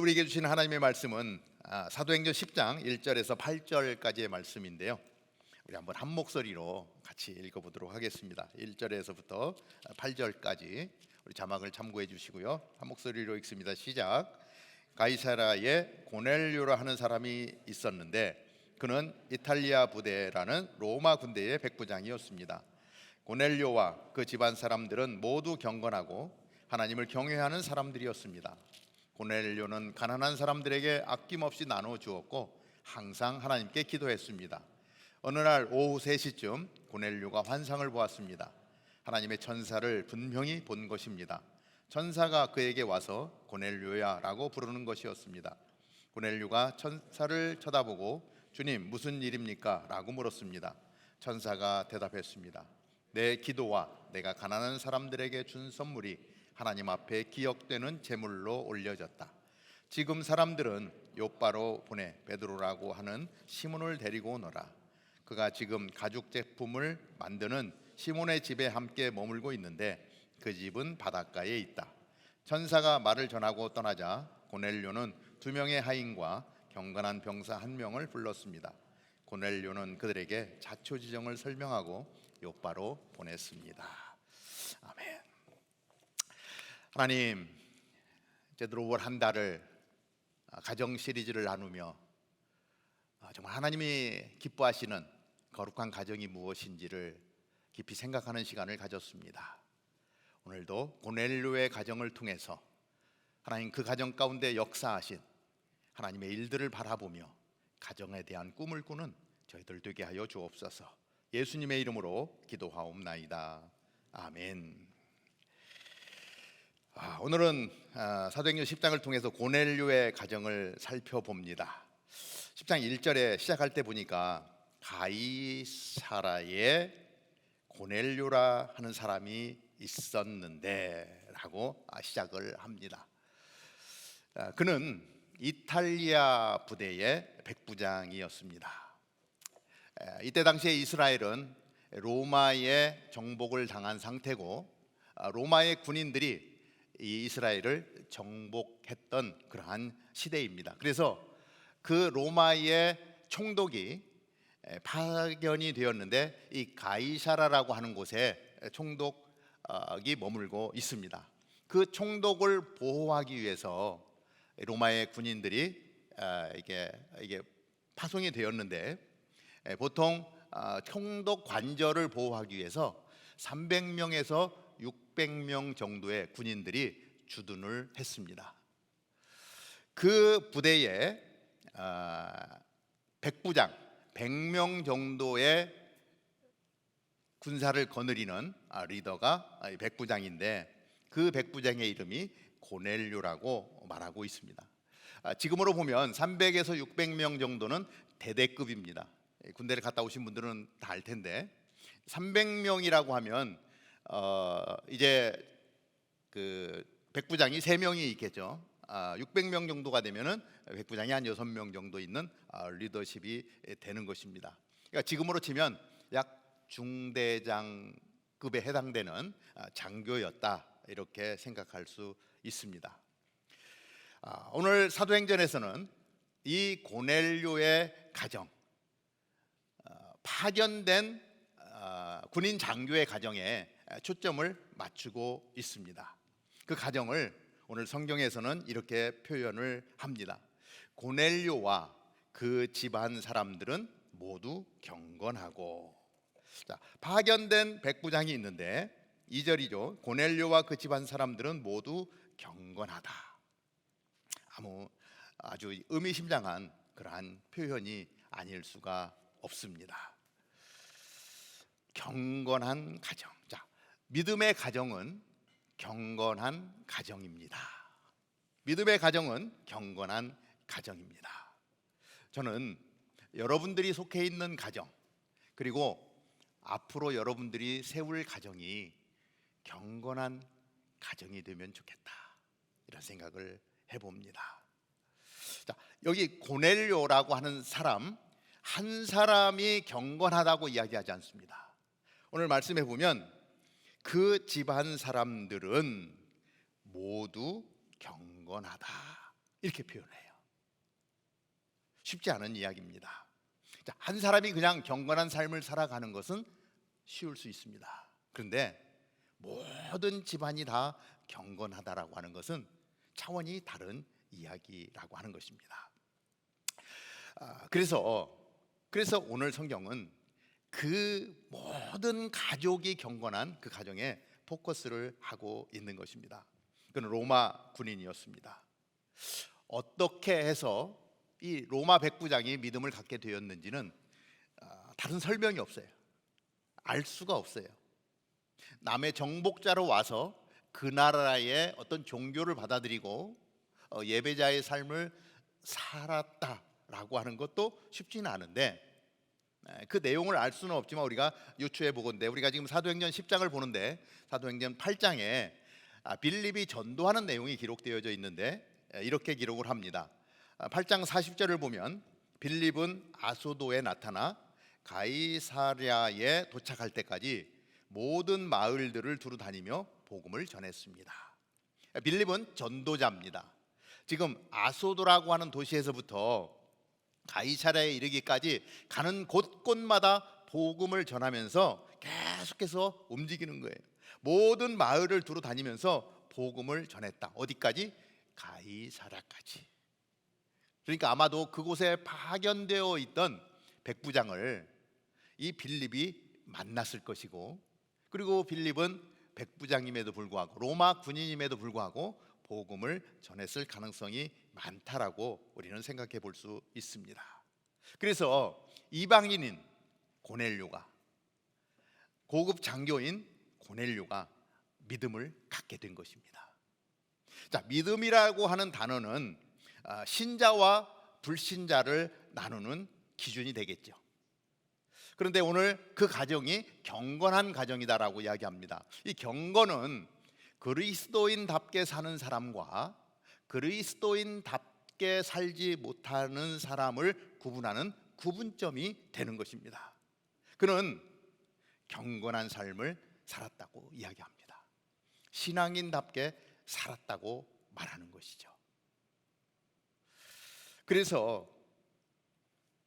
우리에게 주신 하나님의 말씀은 사도행전 10장 1절에서 8절까지의 말씀인데요. 우리 한번 한 목소리로 같이 읽어보도록 하겠습니다. 1절에서부터 8절까지 우리 자막을 참고해 주시고요. 한 목소리로 읽습니다. 시작. 가이사라에 고넬료라 하는 사람이 있었는데 그는 이탈리아 부대라는 로마 군대의 백부장이었습니다. 고넬료와 그 집안 사람들은 모두 경건하고 하나님을 경외하는 사람들이었습니다. 고넬료는 가난한 사람들에게 아낌없이 나눠 주었고 항상 하나님께 기도했습니다. 어느 날 오후 3시쯤 고넬료가 환상을 보았습니다. 하나님의 천사를 분명히 본 것입니다. 천사가 그에게 와서 고넬료야 라고 부르는 것이었습니다. 고넬료가 천사를 쳐다보고 주님 무슨 일입니까? 라고 물었습니다. 천사가 대답했습니다. 내 기도와 내가 가난한 사람들에게 준 선물이 하나님 앞에 기억되는 제물로 올려졌다. 지금 사람들은 요바로 보내 베드로라고 하는 시몬을 데리고 오너라. 그가 지금 가죽 제품을 만드는 시몬의 집에 함께 머물고 있는데 그 집은 바닷가에 있다. 천사가 말을 전하고 떠나자 고넬료는 2명의 하인과 경건한 병사 1명을 불렀습니다. 고넬료는 그들에게 자초지정을 설명하고 요바로 보냈습니다. 아멘. 하나님, 이제 들어올 한 달을 가정 시리즈를 나누며 정말 하나님이 기뻐하시는 거룩한 가정이 무엇인지를 깊이 생각하는 시간을 가졌습니다. 오늘도 고넬료의 가정을 통해서 하나님 그 가정 가운데 역사하신 하나님의 일들을 바라보며 가정에 대한 꿈을 꾸는 저희들 되게 하여 주옵소서. 예수님의 이름으로 기도하옵나이다. 아멘. 오늘은 사도행전 10장을 통해서 고넬료의 가정을 살펴봅니다. 10장 1절에 시작할 때 보니까 가이사라에 고넬료라 하는 사람이 있었는데 라고 시작을 합니다. 그는 이탈리아 부대의 백부장이었습니다. 이때 당시에 이스라엘은 로마의 정복을 당한 상태고 로마의 군인들이 이 이스라엘을 정복했던 그러한 시대입니다. 그래서 그 로마의 총독이 파견이 되었는데 이 가이사라라고 하는 곳에 총독이 머물고 있습니다. 그 총독을 보호하기 위해서 로마의 군인들이 이게 파송이 되었는데 보통 총독 관저를 보호하기 위해서 300명에서 600명 정도의 군인들이 주둔을 했습니다. 그 부대에 백부장 100명 정도의 군사를 거느리는 리더가 백부장인데 그 백부장의 이름이 고넬료라고 말하고 있습니다. 지금으로 보면 300에서 600명 정도는 대대급입니다. 군대를 갔다 오신 분들은 다 알 텐데 300명이라고 하면 이제 그 백부장이 3명이 있겠죠. 600명 정도가 되면은 백부장이 한 6명 정도 있는 리더십이 되는 것입니다. 그러니까 지금으로 치면 약 중대장급에 해당되는 장교였다 이렇게 생각할 수 있습니다. 오늘 사도행전에서는 이 고넬료의 가정, 파견된 군인 장교의 가정에 초점을 맞추고 있습니다. 그 가정을 오늘 성경에서는 이렇게 표현을 합니다. 고넬료와 그 집안 사람들은 모두 경건하고. 자, 파견된 백부장이 있는데 2절이죠. 고넬료와 그 집안 사람들은 모두 경건하다. 아주 의미심장한 그러한 표현이 아닐 수가 없습니다. 경건한 가정. 자, 믿음의 가정은 경건한 가정입니다. 믿음의 가정은 경건한 가정입니다. 저는 여러분들이 속해 있는 가정 그리고 앞으로 여러분들이 세울 가정이 경건한 가정이 되면 좋겠다 이런 생각을 해봅니다. 자, 여기 고넬료라고 하는 사람 한 사람이 경건하다고 이야기하지 않습니다. 오늘 말씀해 보면 그 집안 사람들은 모두 경건하다 이렇게 표현해요. 쉽지 않은 이야기입니다. 자, 한 사람이 그냥 경건한 삶을 살아가는 것은 쉬울 수 있습니다. 그런데 모든 집안이 다 경건하다라고 하는 것은 차원이 다른 이야기라고 하는 것입니다. 그래서 오늘 성경은 그 모든 가족이 경건한 그 가정에 포커스를 하고 있는 것입니다. 그는 로마 군인이었습니다. 어떻게 해서 이 로마 백부장이 믿음을 갖게 되었는지는 다른 설명이 없어요. 알 수가 없어요. 남의 정복자로 와서 그 나라의 어떤 종교를 받아들이고 예배자의 삶을 살았다라고 하는 것도 쉽지는 않은데, 그 내용을 알 수는 없지만 우리가 유추해 보건대 우리가 지금 사도행전 10장을 보는데 사도행전 8장에 빌립이 전도하는 내용이 기록되어져 있는데 이렇게 기록을 합니다. 8장 40절을 보면 빌립은 아소도에 나타나 가이사랴에 도착할 때까지 모든 마을들을 두루 다니며 복음을 전했습니다. 빌립은 전도자입니다. 지금 아소도라고 하는 도시에서부터 가이사랴에 이르기까지 가는 곳곳마다 복음을 전하면서 계속해서 움직이는 거예요. 모든 마을을 두루 다니면서 복음을 전했다. 어디까지? 가이사랴까지. 그러니까 아마도 그곳에 파견되어 있던 백부장을 이 빌립이 만났을 것이고, 그리고 빌립은 백부장임에도 불구하고 로마 군인임에도 불구하고 복음을 전했을 가능성이 많다라고 우리는 생각해 볼 수 있습니다. 그래서 이방인인 고넬료가, 고급 장교인 고넬료가 믿음을 갖게 된 것입니다. 자, 믿음이라고 하는 단어는 신자와 불신자를 나누는 기준이 되겠죠. 그런데 오늘 그 가정이 경건한 가정이다라고 이야기합니다. 이 경건은 그리스도인답게 사는 사람과 그리스도인답게 살지 못하는 사람을 구분하는 구분점이 되는 것입니다. 그는 경건한 삶을 살았다고 이야기합니다. 신앙인답게 살았다고 말하는 것이죠. 그래서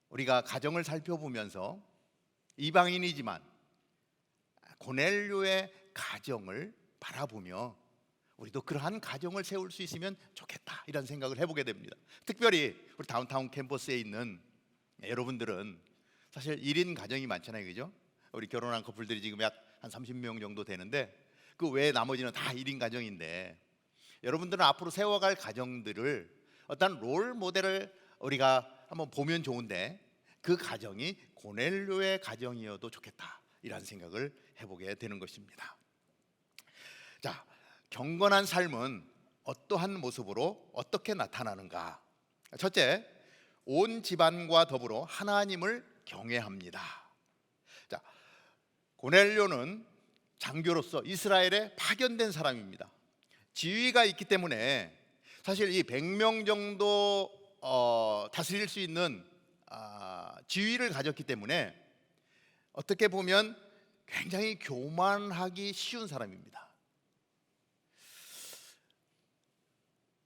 우리가 가정을 살펴보면서 이방인이지만 고넬료의 가정을 바라보며 우리도 그러한 가정을 세울 수 있으면 좋겠다, 이런 생각을 해보게 됩니다. 특별히 우리 다운타운 캠퍼스에 있는 여러분들은 사실 1인 가정이 많잖아요, 그죠? 우리 결혼한 커플들이 지금 약 한 30명 정도 되는데 그 외에 나머지는 다 1인 가정인데, 여러분들은 앞으로 세워갈 가정들을 어떤 롤 모델을 우리가 한번 보면 좋은데 그 가정이 고넬료의 가정이어도 좋겠다, 이런 생각을 해보게 되는 것입니다. 자, 경건한 삶은 어떠한 모습으로 어떻게 나타나는가? 첫째, 온 집안과 더불어 하나님을 경외합니다. 자, 고넬료는 장교로서 이스라엘에 파견된 사람입니다. 지위가 있기 때문에 사실 이 100명 정도 다스릴 수 있는 지위를 가졌기 때문에 어떻게 보면 굉장히 교만하기 쉬운 사람입니다.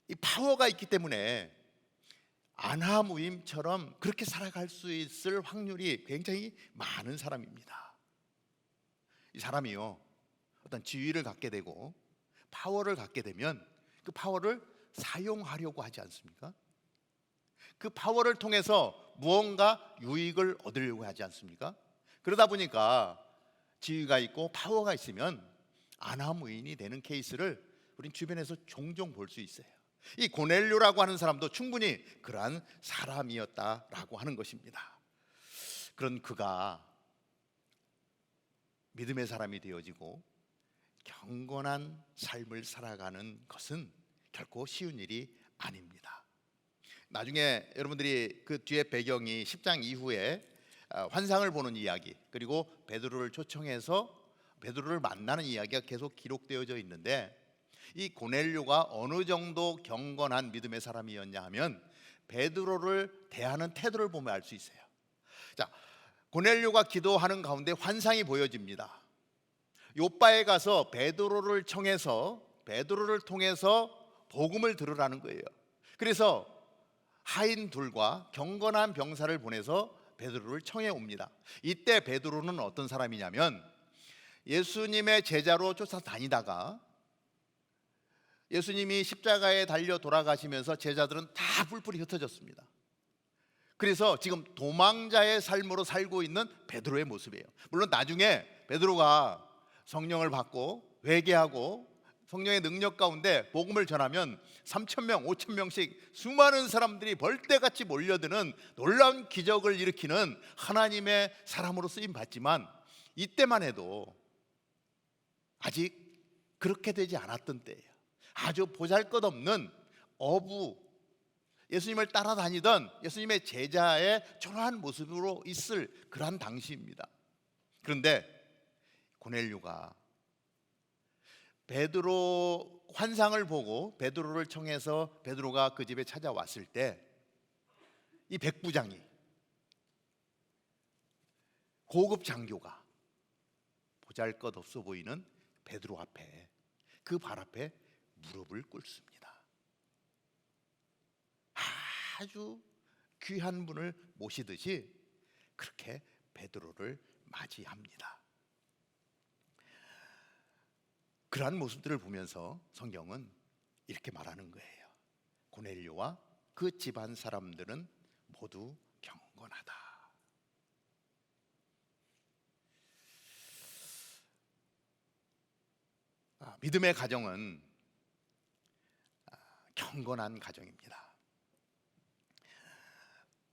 이 파워가 있기 때문에 안하무임처럼 그렇게 살아갈 수 있을 확률이 굉장히 많은 사람입니다. 이 사람이요, 어떤 지위를 갖게 되고 파워를 갖게 되면 그 파워를 사용하려고 하지 않습니까? 그 파워를 통해서 무언가 유익을 얻으려고 하지 않습니까? 그러다 보니까 지위가 있고 파워가 있으면 안하무인이 되는 케이스를 우린 주변에서 종종 볼 수 있어요. 이 고넬료라고 하는 사람도 충분히 그러한 사람이었다라고 하는 것입니다. 그런 그가 믿음의 사람이 되어지고 경건한 삶을 살아가는 것은 결코 쉬운 일이 아닙니다. 나중에 여러분들이 그 뒤에 배경이 10장 이후에 환상을 보는 이야기, 그리고 베드로를 초청해서 베드로를 만나는 이야기가 계속 기록되어져 있는데, 이 고넬료가 어느 정도 경건한 믿음의 사람이었냐 하면 베드로를 대하는 태도를 보면 알 수 있어요. 자, 고넬료가 기도하는 가운데 환상이 보여집니다. 요바에 가서 베드로를 통해서 복음을 들으라는 거예요. 그래서 하인 둘과 경건한 병사를 보내서 베드로를 청해 옵니다. 이때 베드로는 어떤 사람이냐면 예수님의 제자로 쫓아다니다가 예수님이 십자가에 달려 돌아가시면서 제자들은 다 뿔뿔이 흩어졌습니다. 그래서 지금 도망자의 삶으로 살고 있는 베드로의 모습이에요. 물론 나중에 베드로가 성령을 받고 회개하고 성령의 능력 가운데 복음을 전하면 3,000명, 5,000명씩 수많은 사람들이 벌떼같이 몰려드는 놀라운 기적을 일으키는 하나님의 사람으로 쓰임 받지만 이때만 해도 아직 그렇게 되지 않았던 때예요. 아주 보잘것없는 어부, 예수님을 따라다니던 예수님의 제자의 초라한 모습으로 있을 그러한 당시입니다. 그런데 고넬료가 베드로 환상을 보고 베드로를 청해서 베드로가 그 집에 찾아왔을 때 이 백부장이, 고급 장교가 보잘것없어 보이는 베드로 앞에, 그 발 앞에 무릎을 꿇습니다. 아주 귀한 분을 모시듯이 그렇게 베드로를 맞이합니다. 그러한 모습들을 보면서 성경은 이렇게 말하는 거예요. 고넬료와 그 집안 사람들은 모두 경건하다. 믿음의 가정은 경건한 가정입니다.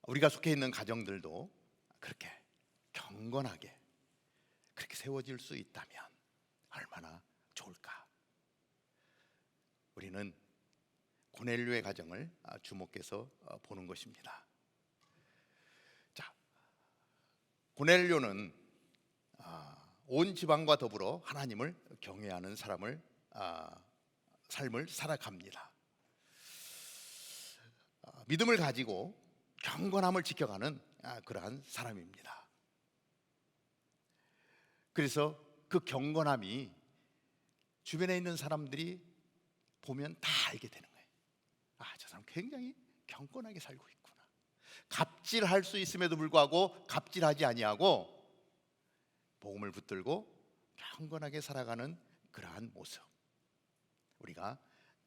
우리가 속해 있는 가정들도 그렇게 경건하게 그렇게 세워질 수 있다면 얼마나 좋을까. 우리는 고넬료의 가정을 주목해서 보는 것입니다. 자, 고넬료는 온 지방과 더불어 하나님을 경외하는 삶을 살아갑니다. 믿음을 가지고 경건함을 지켜가는 그러한 사람입니다. 그래서 그 경건함이 주변에 있는 사람들이 보면 다 알게 되는 거예요. 저 사람 굉장히 경건하게 살고 있구나. 갑질할 수 있음에도 불구하고 갑질하지 아니하고 복음을 붙들고 경건하게 살아가는 그러한 모습, 우리가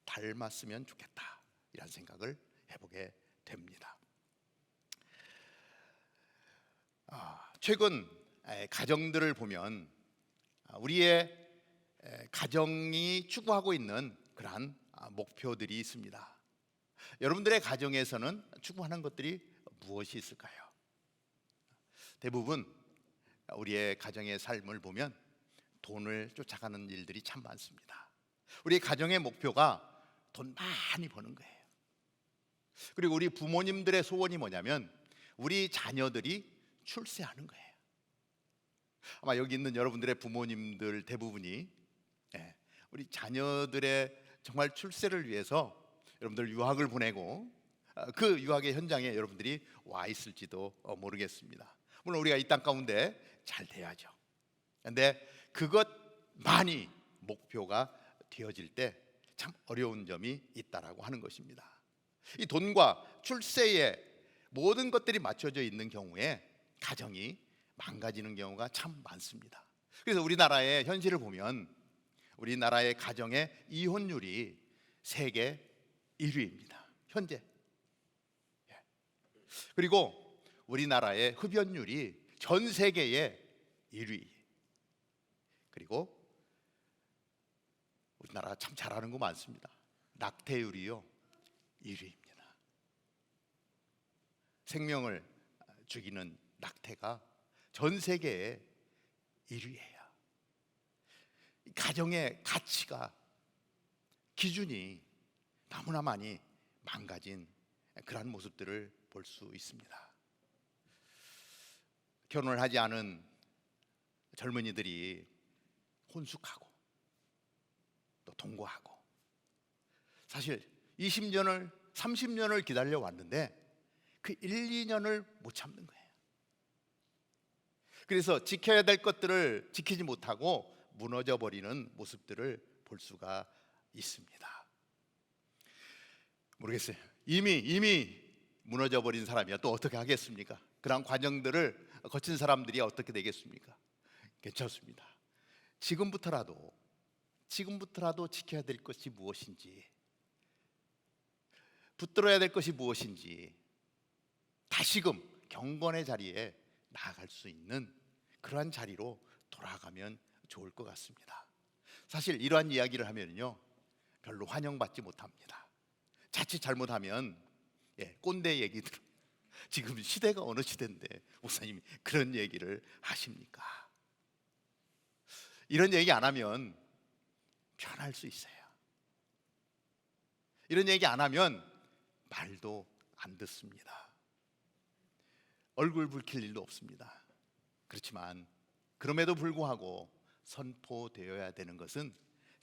닮았으면 좋겠다, 이런 생각을 해보게 됩니다. 최근 가정들을 보면 우리의 가정이 추구하고 있는 그러한 목표들이 있습니다. 여러분들의 가정에서는 추구하는 것들이 무엇이 있을까요? 대부분 우리의 가정의 삶을 보면 돈을 쫓아가는 일들이 참 많습니다. 우리 가정의 목표가 돈 많이 버는 거예요. 그리고 우리 부모님들의 소원이 뭐냐면 우리 자녀들이 출세하는 거예요. 아마 여기 있는 여러분들의 부모님들 대부분이 우리 자녀들의 정말 출세를 위해서 여러분들 유학을 보내고 그 유학의 현장에 여러분들이 와 있을지도 모르겠습니다. 물론 우리가 이 땅 가운데 잘 돼야죠. 그런데 그것만이 목표가 되어질 때 참 어려운 점이 있다라고 하는 것입니다. 이 돈과 출세에 모든 것들이 맞춰져 있는 경우에 가정이 망가지는 경우가 참 많습니다. 그래서 우리나라의 현실을 보면 우리나라의 가정의 이혼율이 세계 1위입니다. 현재. 그리고 우리나라의 흡연율이 전 세계의 1위. 그리고 우리나라가 참 잘하는 거 많습니다. 낙태율이요 1위입니다. 생명을 죽이는 낙태가 전 세계의 1위예요. 가정의 가치가, 기준이 너무나 많이 망가진 그런 모습들을 볼 수 있습니다. 결혼을 하지 않은 젊은이들이 혼숙하고 또 동거하고, 사실 20년을 30년을 기다려 왔는데 그 1, 2년을 못 참는 거예요. 그래서 지켜야 될 것들을 지키지 못하고 무너져 버리는 모습들을 볼 수가 있습니다. 모르겠어요. 이미 무너져 버린 사람이야 또 어떻게 하겠습니까? 그런 과정들을 거친 사람들이 어떻게 되겠습니까? 괜찮습니다. 지금부터라도 지켜야 될 것이 무엇인지, 붙들어야 될 것이 무엇인지 다시금 경건의 자리에 나아갈 수 있는 그러한 자리로 돌아가면 좋을 것 같습니다. 사실 이러한 이야기를 하면요 별로 환영받지 못합니다. 자칫 잘못하면 꼰대 얘기들, 지금 시대가 어느 시대인데 목사님이 그런 얘기를 하십니까? 이런 얘기 안 하면 편할 수 있어요. 이런 얘기 안 하면 말도 안 듣습니다. 얼굴 붉힐 일도 없습니다. 그렇지만 그럼에도 불구하고 선포되어야 되는 것은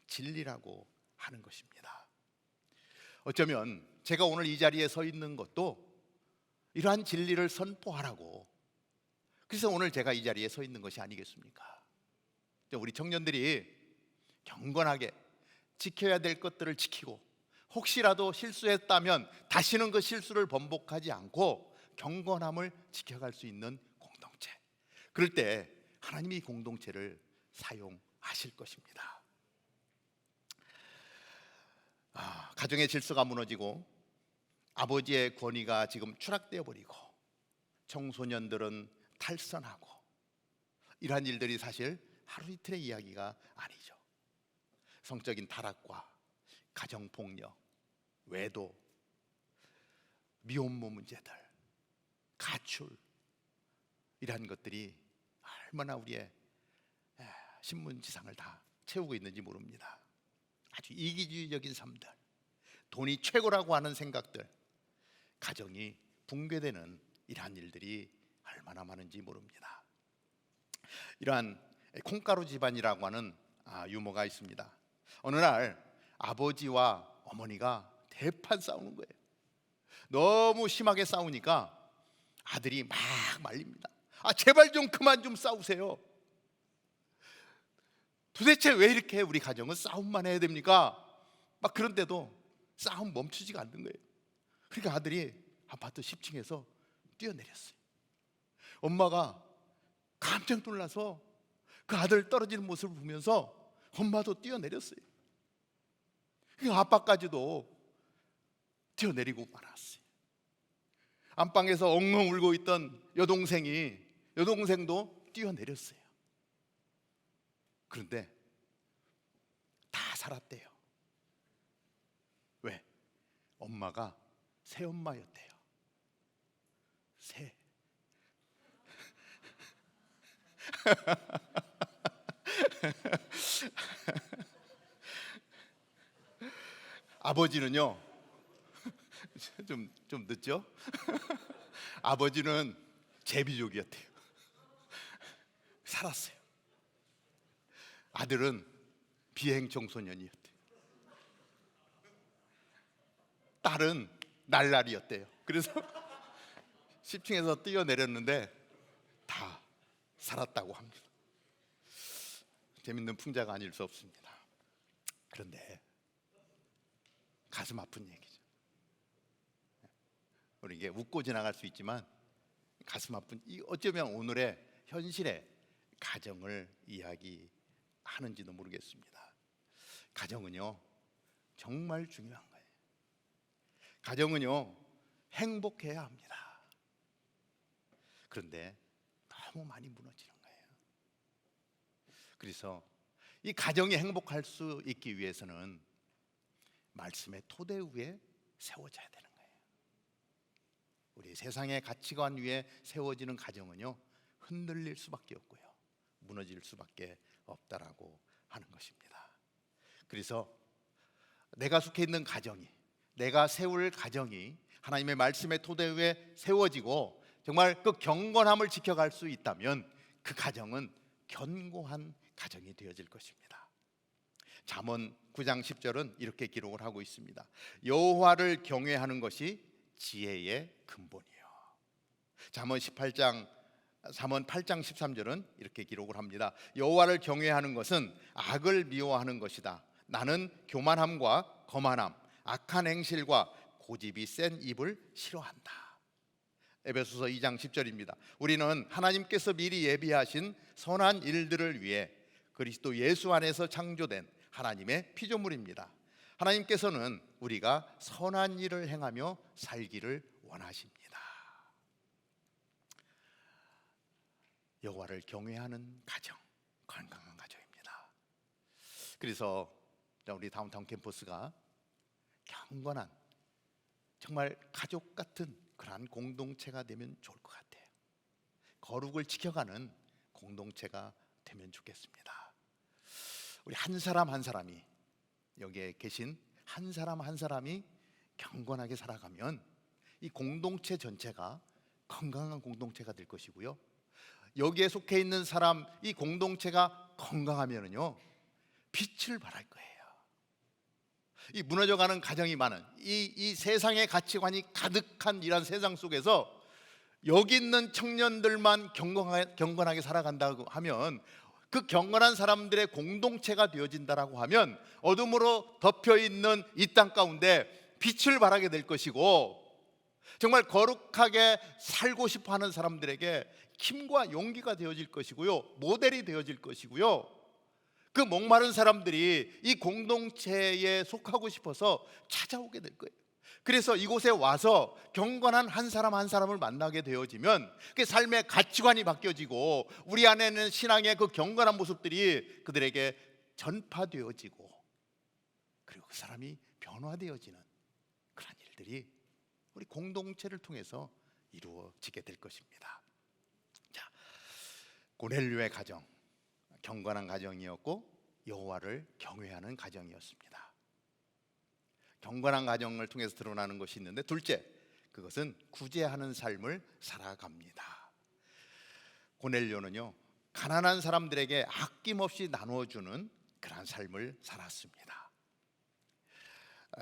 진리라고 하는 것입니다. 어쩌면 제가 오늘 이 자리에 서 있는 것도 이러한 진리를 선포하라고, 그래서 오늘 제가 이 자리에 서 있는 것이 아니겠습니까? 우리 청년들이 경건하게 지켜야 될 것들을 지키고 혹시라도 실수했다면 다시는 그 실수를 번복하지 않고 경건함을 지켜갈 수 있는 공동체, 그럴 때 하나님이 공동체를 사용하실 것입니다. 가정의 질서가 무너지고 아버지의 권위가 지금 추락되어 버리고 청소년들은 탈선하고, 이러한 일들이 사실 하루 이틀의 이야기가 아니죠. 성적인 타락과 가정폭력, 외도, 미혼모 문제들, 가출, 이러한 것들이 얼마나 우리의 신문지상을 다 채우고 있는지 모릅니다. 아주 이기주의적인 삶들, 돈이 최고라고 하는 생각들, 가정이 붕괴되는 이러한 일들이 얼마나 많은지 모릅니다. 이러한 콩가루 집안이라고 하는 유머가 있습니다. 어느 날 아버지와 어머니가 대판 싸우는 거예요. 너무 심하게 싸우니까 아들이 막 말립니다. 제발 좀 그만 좀 싸우세요. 도대체 왜 이렇게 우리 가정은 싸움만 해야 됩니까? 막 그런데도 싸움 멈추지가 않는 거예요. 그러니까 아들이 아파트 10층에서 뛰어내렸어요. 엄마가 깜짝 놀라서 그 아들 떨어지는 모습을 보면서 엄마도 뛰어내렸어요. 그 아빠까지도 뛰어내리고 말았어요. 안방에서 엉엉 울고 있던 여동생도 뛰어내렸어요. 그런데 다 살았대요. 왜? 엄마가 새엄마였대요. 새. 아버지는요 좀 늦죠? 아버지는 제비족이었대요. 살았어요. 아들은 비행 청소년이었대요. 딸은 날라리였대요. 그래서 10층에서 뛰어내렸는데 다 살았다고 합니다. 재밌는 풍자가 아닐 수 없습니다. 그런데 가슴 아픈 얘기죠. 우리 이게 웃고 지나갈 수 있지만 가슴 아픈, 어쩌면 오늘의 현실의 가정을 이야기하는지도 모르겠습니다. 가정은요 정말 중요한 거예요. 가정은요 행복해야 합니다. 그런데 너무 많이 무너지는 거예요. 그래서 이 가정이 행복할 수 있기 위해서는 말씀의 토대 위에 세워져야 되는 거예요. 우리 세상의 가치관 위에 세워지는 가정은요 흔들릴 수밖에 없고요 무너질 수밖에 없다라고 하는 것입니다. 그래서 내가 속해 있는 가정이, 내가 세울 가정이 하나님의 말씀의 토대 위에 세워지고 정말 그 경건함을 지켜갈 수 있다면 그 가정은 견고한 가정이 되어질 것입니다. 잠언 9장 10절은 이렇게 기록을 하고 있습니다. 여호와를 경외하는 것이 지혜의 근본이요. 잠언 8장 13절은 이렇게 기록을 합니다. 여호와를 경외하는 것은 악을 미워하는 것이다. 나는 교만함과 거만함, 악한 행실과 고집이 센 입을 싫어한다. 에베소서 2장 10절입니다. 우리는 하나님께서 미리 예비하신 선한 일들을 위해 그리스도 예수 안에서 창조된 하나님의 피조물입니다. 하나님께서는 우리가 선한 일을 행하며 살기를 원하십니다. 여호와를 경외하는 가정, 건강한 가정입니다. 그래서 우리 다운타운 캠퍼스가 경건한, 정말 가족 같은 그러한 공동체가 되면 좋을 것 같아요. 거룩을 지켜가는 공동체가 되면 좋겠습니다. 우리 한 사람 한 사람이, 여기에 계신 한 사람 한 사람이 경건하게 살아가면 이 공동체 전체가 건강한 공동체가 될 것이고요, 여기에 속해 있는 사람, 이 공동체가 건강하면은요 빛을 발할 거예요. 이 무너져가는 가정이 많은 이 세상의 가치관이 가득한 이런 세상 속에서 여기 있는 청년들만 경건하게 살아간다고 하면, 그 경건한 사람들의 공동체가 되어진다라고 하면 어둠으로 덮여 있는 이 땅 가운데 빛을 발하게 될 것이고, 정말 거룩하게 살고 싶어 하는 사람들에게 힘과 용기가 되어질 것이고요, 모델이 되어질 것이고요, 그 목마른 사람들이 이 공동체에 속하고 싶어서 찾아오게 될 거예요. 그래서 이곳에 와서 경건한 한 사람 한 사람을 만나게 되어지면 그 삶의 가치관이 바뀌어지고 우리 안에는 신앙의 그 경건한 모습들이 그들에게 전파되어지고, 그리고 그 사람이 변화되어지는 그런 일들이 우리 공동체를 통해서 이루어지게 될 것입니다. 자, 고넬료의 가정, 경건한 가정이었고 여호와를 경외하는 가정이었습니다. 경건한 가정을 통해서 드러나는 것이 있는데, 둘째, 그것은 구제하는 삶을 살아갑니다. 고넬료는요 가난한 사람들에게 아낌없이 나누어주는 그런 삶을 살았습니다.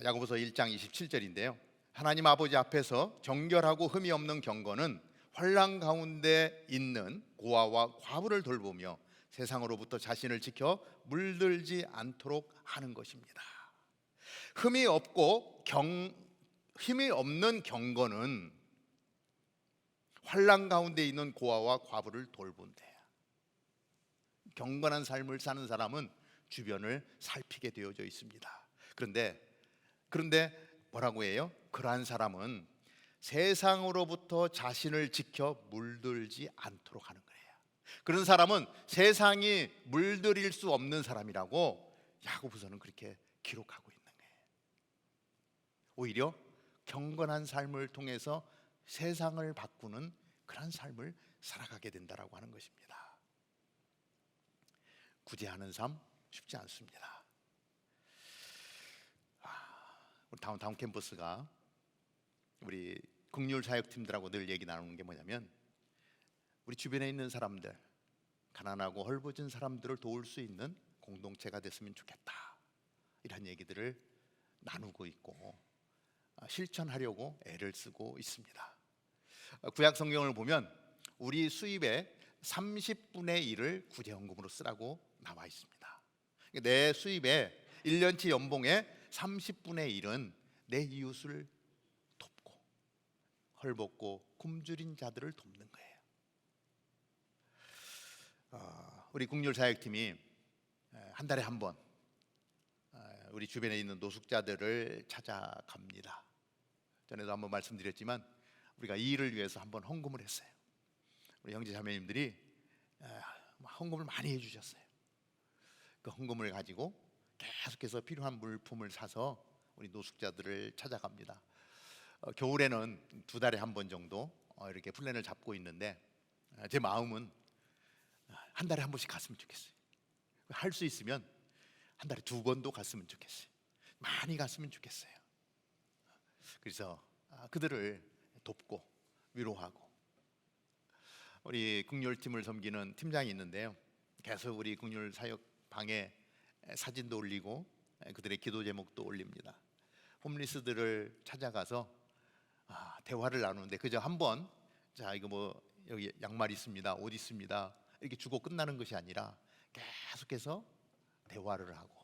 야고보서 1장 27절인데요 하나님 아버지 앞에서 정결하고 흠이 없는 경건은 환난 가운데 있는 고아와 과부를 돌보며 세상으로부터 자신을 지켜 물들지 않도록 하는 것입니다. 흠이 없는 경건은 환난 가운데 있는 고아와 과부를 돌본대요. 경건한 삶을 사는 사람은 주변을 살피게 되어져 있습니다. 그런데 뭐라고 해요? 그러한 사람은 세상으로부터 자신을 지켜 물들지 않도록 하는 거예요. 그런 사람은 세상이 물들일 수 없는 사람이라고 야고보서는 그렇게 기록하고 있는 거예요. 오히려 경건한 삶을 통해서 세상을 바꾸는 그런 삶을 살아가게 된다라고 하는 것입니다. 구제하는 삶 쉽지 않습니다. 우리 다운타운 캠퍼스가 우리 긍휼 사역팀들하고 늘 얘기 나누는 게 뭐냐면, 우리 주변에 있는 사람들, 가난하고 헐벗은 사람들을 도울 수 있는 공동체가 됐으면 좋겠다, 이런 얘기들을 나누고 있고 실천하려고 애를 쓰고 있습니다. 구약 성경을 보면 우리 수입의 30분의 1을 구제헌금으로 쓰라고 나와 있습니다. 내 수입의 1년치 연봉의 30분의 1은 내 이웃을 돕고 헐벗고 굶주린 자들을 돕는 거예요. 우리 긍휼사역팀이 한 달에 한 번 우리 주변에 있는 노숙자들을 찾아갑니다. 전에도 한번 말씀드렸지만 우리가 이 일을 위해서 한번 헌금을 했어요. 우리 형제 자매님들이 헌금을 많이 해주셨어요. 그 헌금을 가지고 계속해서 필요한 물품을 사서 우리 노숙자들을 찾아갑니다. 겨울에는 2달에 한 번 정도 이렇게 플랜을 잡고 있는데, 제 마음은 한 달에 한 번씩 갔으면 좋겠어요. 할 수 있으면 한 달에 2번도 갔으면 좋겠어요. 많이 갔으면 좋겠어요. 그래서 그들을 돕고 위로하고, 우리 긍휼팀을 섬기는 팀장이 있는데요, 계속 우리 긍휼 사역 방에 사진도 올리고 그들의 기도 제목도 올립니다. 홈리스들을 찾아가서 대화를 나누는데, 그저 한번 자 이거 뭐 여기 양말 있습니다, 옷 있습니다 이렇게 주고 끝나는 것이 아니라 계속해서 대화를 하고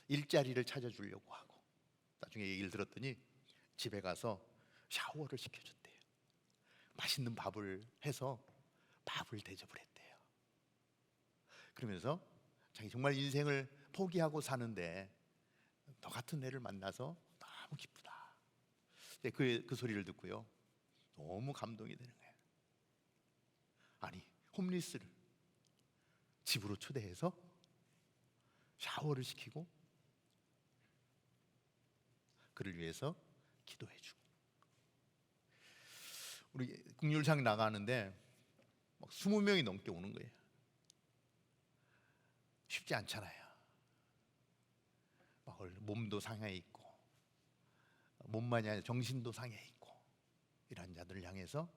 일자리를 찾아주려고 하고, 나중에 얘기를 들었더니 집에 가서 샤워를 시켜줬대요. 맛있는 밥을 해서 밥을 대접을 했대요. 그러면서 자기 정말 인생을 포기하고 사는데 너 같은 애를 만나서 너무 기쁘다. 그 소리를 듣고요, 너무 감동이 되는 거예요. 아니, 홈리스를 집으로 초대해서 샤워를 시키고 그를 위해서 기도해주고. 우리 국률상 나가는데 막 20명이 넘게 오는 거예요. 쉽지 않잖아요. 막 몸도 상해 있고 몸만이 아니라 정신도 상해 있고 이런 자들을 향해서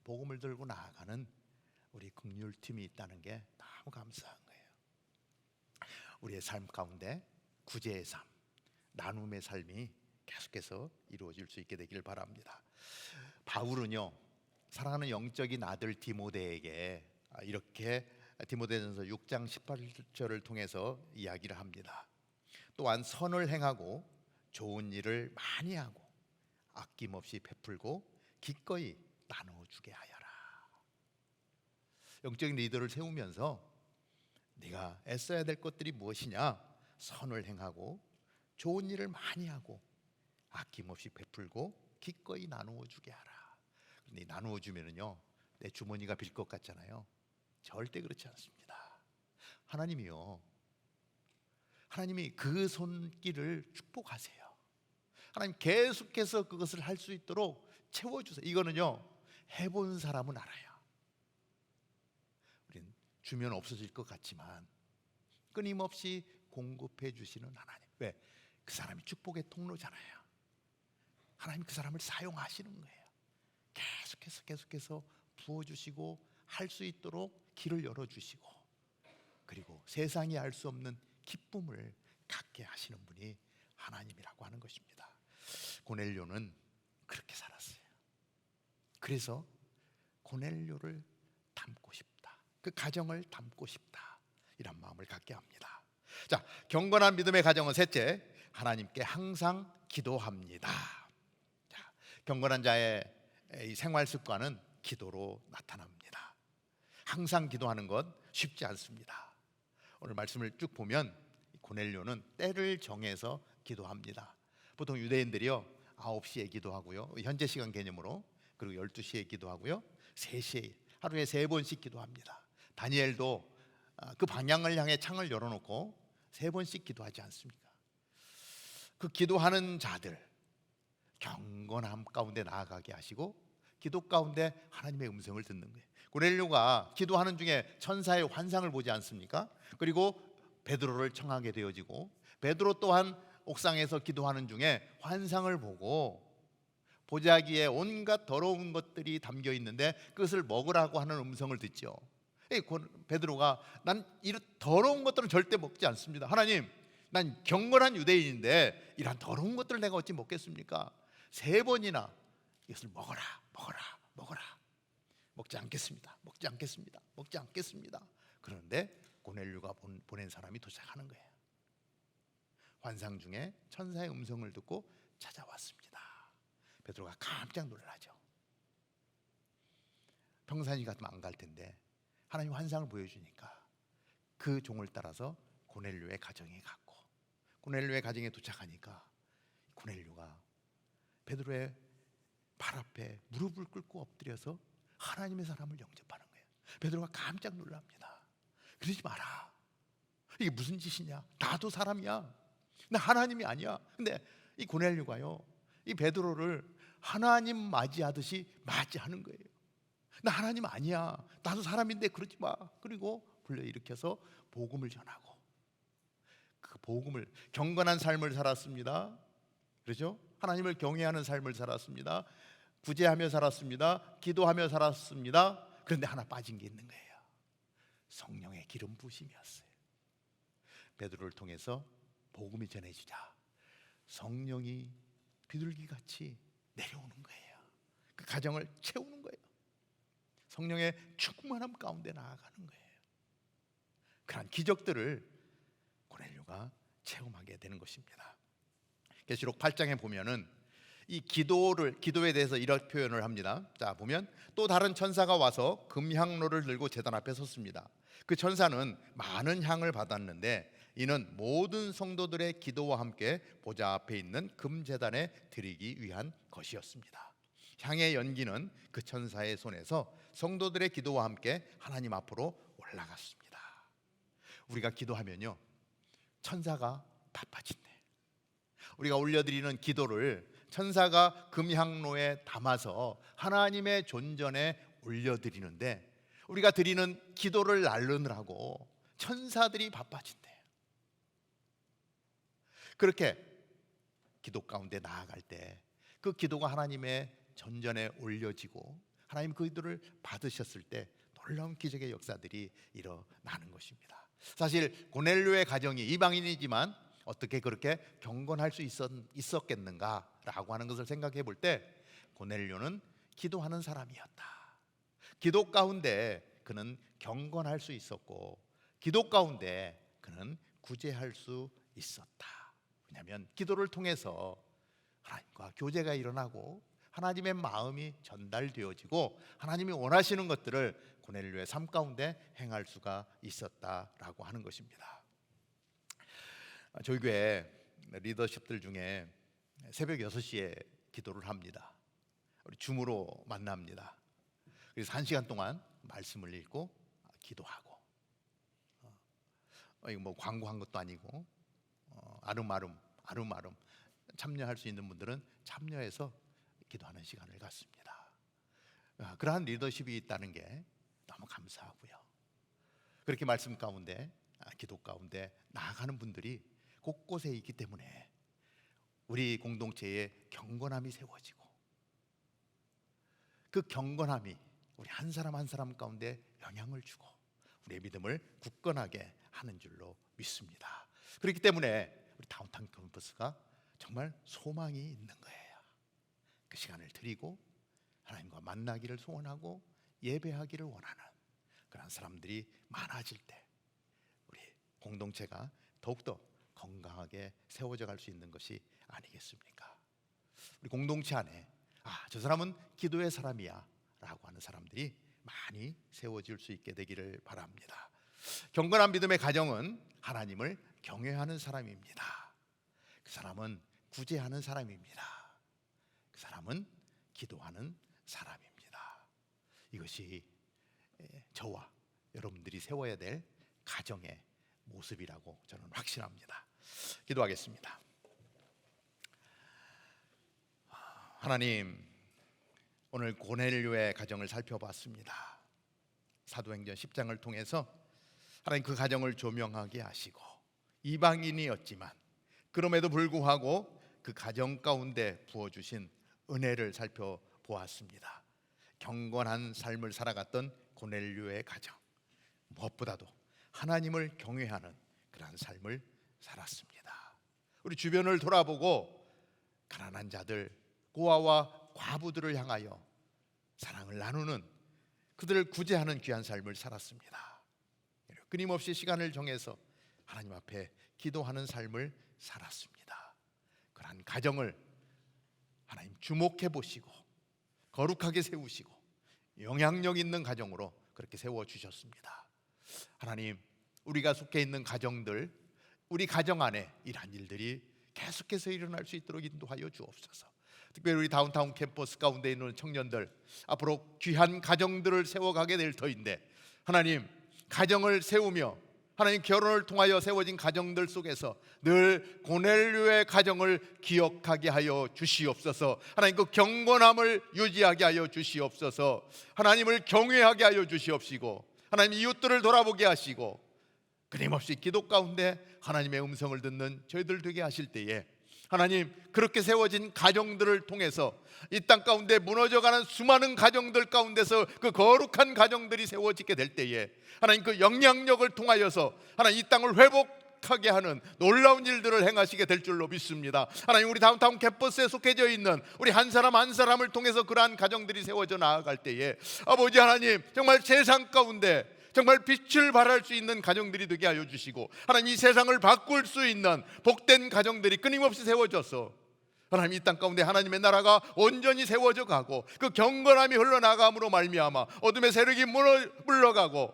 복음을 들고 나아가는 우리 국률팀이 있다는 게 너무 감사한 거예요. 우리의 삶 가운데 구제의 삶, 나눔의 삶이 계속해서 이루어질 수 있게 되기를 바랍니다. 바울은요, 사랑하는 영적인 아들 디모데에게 이렇게 디모데전서 6장 18절을 통해서 이야기를 합니다. 또한 선을 행하고 좋은 일을 많이 하고 아낌없이 베풀고 기꺼이 나눠주게 하여라. 영적인 리더를 세우면서 네가 애써야 될 것들이 무엇이냐? 선을 행하고 좋은 일을 많이 하고 아낌없이 베풀고 기꺼이 나누어 주게 하라. 그런데 나누어 주면은요, 내 주머니가 빌 것 같잖아요. 절대 그렇지 않습니다. 하나님이 그 손길을 축복하세요. 하나님 계속해서 그것을 할 수 있도록 채워주세요. 이거는요, 해본 사람은 알아요. 우린 주면 없어질 것 같지만 끊임없이 공급해 주시는 하나님. 왜? 그 사람이 축복의 통로잖아요. 하나님 그 사람을 사용하시는 거예요. 계속해서 부어주시고 할 수 있도록 길을 열어주시고, 그리고 세상이 알 수 없는 기쁨을 갖게 하시는 분이 하나님이라고 하는 것입니다. 고넬료는 그렇게 살았어요. 그래서 고넬료를 닮고 싶다, 그 가정을 닮고 싶다, 이런 마음을 갖게 합니다. 자, 경건한 믿음의 가정은 셋째, 하나님께 항상 기도합니다. 자, 경건한 자의 이 생활 습관은 기도로 나타납니다. 항상 기도하는 것 쉽지 않습니다. 오늘 말씀을 쭉 보면 고넬료는 때를 정해서 기도합니다. 보통 유대인들이요, 9시에 기도하고요, 현재 시간 개념으로, 그리고 12시에 기도하고요, 3시에, 하루에 3번씩 기도합니다. 다니엘도 그 방향을 향해 창을 열어놓고 3번씩 기도하지 않습니까? 그 기도하는 자들 경건함 가운데 나아가게 하시고 기도 가운데 하나님의 음성을 듣는 거예요. 고넬료가 기도하는 중에 천사의 환상을 보지 않습니까? 그리고 베드로를 청하게 되어지고, 베드로 또한 옥상에서 기도하는 중에 환상을 보고 보자기에 온갖 더러운 것들이 담겨 있는데 그것을 먹으라고 하는 음성을 듣죠. 베드로가 난 이런 더러운 것들은 절대 먹지 않습니다. 하나님, 난 경건한 유대인인데 이런 더러운 것들을 내가 어찌 먹겠습니까? 3번이나 이것을 먹어라. 먹지 않겠습니다. 그런데 고넬료가 보낸 사람이 도착하는 거예요. 환상 중에 천사의 음성을 듣고 찾아왔습니다. 베드로가 깜짝 놀라죠. 평상시 같으면 안 갈 텐데 하나님 환상을 보여주니까 그 종을 따라서 고넬료의 가정에 갔고, 고넬료의 가정에 도착하니까 고넬료가 베드로의 발 앞에 무릎을 꿇고 엎드려서 하나님의 사람을 영접하는 거예요. 베드로가 깜짝 놀랍니다. 그러지 마라. 이게 무슨 짓이냐? 나도 사람이야. 나 하나님이 아니야. 근데 이 고넬료가요, 이 베드로를 하나님 맞이하듯이 맞이하는 거예요. 나 하나님 아니야. 나도 사람인데 그러지 마. 그리고 불러일으켜서 복음을 전하고, 그 복음을, 경건한 삶을 살았습니다. 그렇죠? 하나님을 경외하는 삶을 살았습니다. 구제하며 살았습니다. 기도하며 살았습니다. 그런데 하나 빠진 게 있는 거예요. 성령의 기름 부심이었어요. 베드로를 통해서 복음이 전해지자 성령이 비둘기같이 내려오는 거예요. 그 가정을 채우는 거예요. 성령의 충만함 가운데 나아가는 거예요. 그런 기적들을 고넬료가 체험하게 되는 것입니다. 계시록 8장에 보면은 이 기도에 대해서 이런 표현을 합니다. 자, 보면 또 다른 천사가 와서 금향로를 들고 제단 앞에 섰습니다. 그 천사는 많은 향을 받았는데 이는 모든 성도들의 기도와 함께 보좌 앞에 있는 금제단에 드리기 위한 것이었습니다. 향의 연기는 그 천사의 손에서 성도들의 기도와 함께 하나님 앞으로 올라갔습니다. 우리가 기도하면요, 천사가 바빠진대. 우리가 올려드리는 기도를 천사가 금향로에 담아서 하나님의 존전에 올려드리는데 우리가 드리는 기도를 나르느라고 천사들이 바빠진대. 그렇게 기도 가운데 나아갈 때 그 기도가 하나님의 전전에 올려지고 하나님 그 기도를 받으셨을 때 놀라운 기적의 역사들이 일어나는 것입니다. 사실 고넬료의 가정이 이방인이지만 어떻게 그렇게 경건할 수 있었겠는가라고 하는 것을 생각해 볼 때 고넬료는 기도하는 사람이었다. 기도 가운데 그는 경건할 수 있었고 기도 가운데 그는 구제할 수 있었다. 왜냐하면 기도를 통해서 하나님과 교제가 일어나고 하나님의 마음이 전달되어지고 하나님이 원하시는 것들을 고넬료의 삶 가운데 행할 수가 있었다라고 하는 것입니다. 저희 교회 리더십들 중에 새벽 6시에 기도를 합니다. 우리 줌으로 만납니다. 그래서 1시간 동안 말씀을 읽고 기도하고, 이거 뭐 광고한 것도 아니고 아름아름 참여할 수 있는 분들은 참여해서 기도하는 시간을 갖습니다. 그러한 리더십이 있다는 게 너무 감사하고요. 그렇게 말씀 가운데 기도 가운데 나아가는 분들이 곳곳에 있기 때문에 우리 공동체에 경건함이 세워지고 그 경건함이 우리 한 사람 한 사람 가운데 영향을 주고 우리의 믿음을 굳건하게 하는 줄로 믿습니다. 그렇기 때문에 우리 다운타운 캠퍼스가 정말 소망이 있는 거예요. 그 시간을 드리고 하나님과 만나기를 소원하고 예배하기를 원하는 그런 사람들이 많아질 때 우리 공동체가 더욱더 건강하게 세워져 갈 수 있는 것이 아니겠습니까? 우리 공동체 안에 저 사람은 기도의 사람이야 라고 하는 사람들이 많이 세워질 수 있게 되기를 바랍니다. 경건한 믿음의 가정은 하나님을 경외하는 사람입니다. 그 사람은 구제하는 사람입니다. 그 사람은 기도하는 사람입니다. 이것이 저와 여러분들이 세워야 될 가정의 모습이라고 저는 확신합니다. 기도하겠습니다. 하나님, 오늘 고넬료의 가정을 살펴봤습니다. 사도행전 10장을 통해서 하나님 그 가정을 조명하게 하시고 이방인이었지만 그럼에도 불구하고 그 가정 가운데 부어주신 은혜를 살펴보았습니다. 경건한 삶을 살아갔던 고넬료의 가정, 무엇보다도 하나님을 경외하는 그런 삶을 살았습니다. 우리 주변을 돌아보고 가난한 자들, 고아와 과부들을 향하여 사랑을 나누는, 그들을 구제하는 귀한 삶을 살았습니다. 끊임없이 시간을 정해서 하나님 앞에 기도하는 삶을 살았습니다. 그러한 가정을 하나님 주목해 보시고 거룩하게 세우시고 영향력 있는 가정으로 그렇게 세워주셨습니다. 하나님, 우리가 속해 있는 가정들, 우리 가정 안에 이러한 일들이 계속해서 일어날 수 있도록 인도하여 주옵소서. 특별히 우리 다운타운 캠퍼스 가운데 있는 청년들, 앞으로 귀한 가정들을 세워가게 될 터인데 하나님, 가정을 세우며 하나님 결혼을 통하여 세워진 가정들 속에서 늘 고넬료의 가정을 기억하게 하여 주시옵소서. 하나님 그 경건함을 유지하게 하여 주시옵소서. 하나님을 경외하게 하여 주시옵시고 하나님 이웃들을 돌아보게 하시고 끊임없이 기도 가운데 하나님의 음성을 듣는 저희들 되게 하실 때에 하나님, 그렇게 세워진 가정들을 통해서 이 땅 가운데 무너져가는 수많은 가정들 가운데서 그 거룩한 가정들이 세워지게 될 때에 하나님 그 영향력을 통하여서 하나님 이 땅을 회복하게 하는 놀라운 일들을 행하시게 될 줄로 믿습니다. 하나님, 우리 다운타운 캠퍼스에 속해져 있는 우리 한 사람 한 사람을 통해서 그러한 가정들이 세워져 나아갈 때에 아버지 하나님, 정말 세상 가운데 정말 빛을 발할 수 있는 가정들이 되게 하여 주시고 하나님 이 세상을 바꿀 수 있는 복된 가정들이 끊임없이 세워져서 하나님, 이 땅 가운데 하나님의 나라가 온전히 세워져 가고 그 경건함이 흘러나감으로 말미암아 어둠의 세력이 물러가고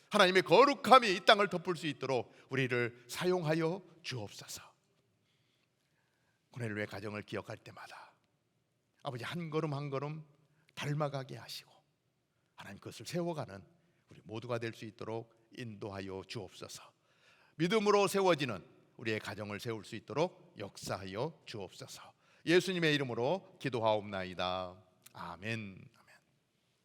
하나님의 거룩함이 이 땅을 덮을 수 있도록 우리를 사용하여 주옵소서. 고넬료의 가정을 기억할 때마다 아버지, 한 걸음 한 걸음 닮아가게 하시고 하나님 그것을 세워가는 우리 모두가 될 수 있도록 인도하여 주옵소서. 믿음으로 세워지는 우리의 가정을 세울 수 있도록 역사하여 주옵소서. 예수님의 이름으로 기도하옵나이다. 아멘.